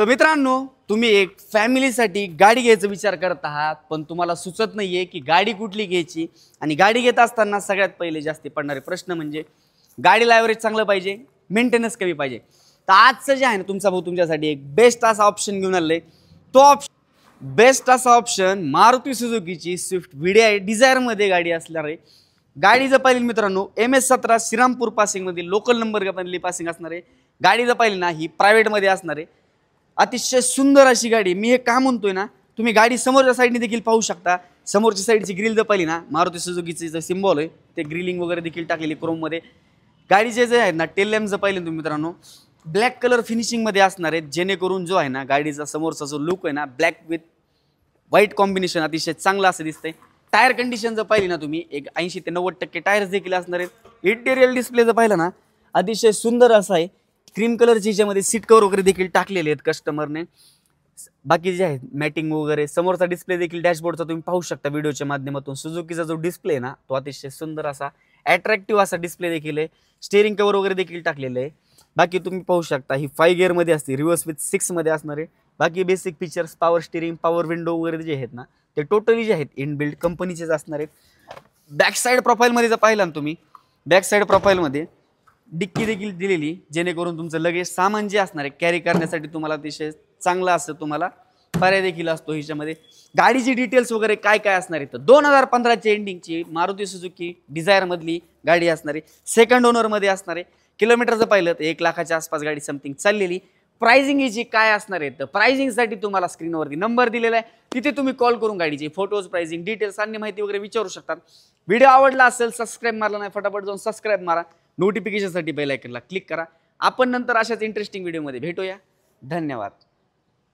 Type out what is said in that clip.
तर मित्रांनो, तुम्ही एक फॅमिलीसाठी गाडी घ्यायचा विचार करत आहात, पण तुम्हाला सुचत नाहीये की गाडी कुठली घ्यायची. आणि गाडी घेत असताना सगळ्यात पहिले जास्ती पडणारे प्रश्न म्हणजे गाडीला ॲव्हरेज चांगलं पाहिजे, मेंटेनन्स कमी पाहिजे. तर आजचं जे आहे ना, तुमचा भाऊ तुमच्यासाठी एक बेस्ट असा ऑप्शन घेऊन आलेला आहे. तो बेस्ट असा ऑप्शन मारुती सुझुकीची स्विफ्ट VDI डिझायरमध्ये गाडी असणार आहे. गाडी जर पाहिली मित्रांनो, MS17 श्रीरामपूर पासिंगमध्ये लोकल नंबर पासिंग असणार आहे. गाडी जर पाहिली ना, ही प्रायव्हेटमध्ये असणार आहे. अतिशय सुंदर अशी गाडी. मी हे का म्हणतोय ना, तुम्ही गाडी समोरच्या साईडने देखील पाहू शकता. समोरच्या साईडची ग्रिल जर पाहिली ना, मारुती सुझुकीचे जे सिम्बॉल आहे ते ग्रिलिंग वगैरे देखील टाकलेली क्रोममध्ये. गाडीचे जे आहेत ना, टेल लॅम्प जर पाहिले तुम्ही मित्रांनो, ब्लॅक कलर फिनिशिंगमध्ये असणार आहेत, जेणेकरून जो आहे ना गाडीचा समोरचा जो लुक आहे ना, ब्लॅक विथ व्हाईट कॉम्बिनेशन अतिशय चांगलं असं दिसतंय. टायर कंडिशन जर पाहिली ना तुम्ही, एक 80 ते 90% टायर्स देखील असणार आहेत. इंटेरियर डिस्प्ले जर पाहिला ना, अतिशय सुंदर असा आहे. क्रीम कलरची याच्यामध्ये सीट कवर वगैरे देखील टाकलेले आहेत कस्टमरने. बाकी जे आहेत मॅटिंग वगैरे. समोरचा डिस्प्ले देखील डॅशबोर्डचा तुम्ही पाहू शकता व्हिडिओच्या माध्यमातून. सुझुकीचा जो डिस्प्ले आहे ना, तो अतिशय सुंदर असा अट्रॅक्टिव्ह असा डिस्प्ले देखील आहे. स्टेअरिंग कवर वगैरे देखील टाकलेलं आहे. बाकी तुम्ही पाहू शकता ही 5 गिअरमध्ये असते, रिव्हर्स विथ 6 मध्ये असणार आहे. बाकी basic features, power steering, power window वगैरे जे आहेत ना, ते टोटली जे आहेत इनबिल्ड कंपनीचेच असणार आहेत. बॅक साईड प्रोफाईलमध्ये जर पाहिला ना तुम्ही, बॅक साईड प्रोफाईलमध्ये डिक्की देखील दिलेली, जेणेकरून तुमचं लगेच सामान जे असणार आहे कॅरी करण्यासाठी तुम्हाला अतिशय चांगला असं तुम्हाला पर्याय देखील असतो ह्याच्यामध्ये. गाडीची डिटेल्स वगैरे काय काय असणार आहे तर 2015ची एंडिंगची मारुती सुझुकी डिझायरमधली गाडी असणार आहे. सेकंड ओनरमध्ये असणार आहे. किलोमीटर जर पाहिलं तर 1 लाखाच्या आसपास गाडी समथिंग चाललेली. प्राइसिंग हिची काय असणार आहे तर प्राइसिंगसाठी तुम्हाला स्क्रीनवरती नंबर दिलेला आहे, तिथे तुम्ही कॉल करून गाडीचे फोटोज, प्राइसिंग डिटेल्स, अन्य माहिती वगैरे विचारू शकता. व्हिडिओ आवडला असेल, सबस्क्राईब मारला नाही फटाफट जाऊन सबस्क्राईब मारा. नोटिफिकेशनसाठी बेल आयकनला क्लिक करा. आपण नंतर अशाच इंटरेस्टिंग व्हिडिओमध्ये भेटूया. धन्यवाद.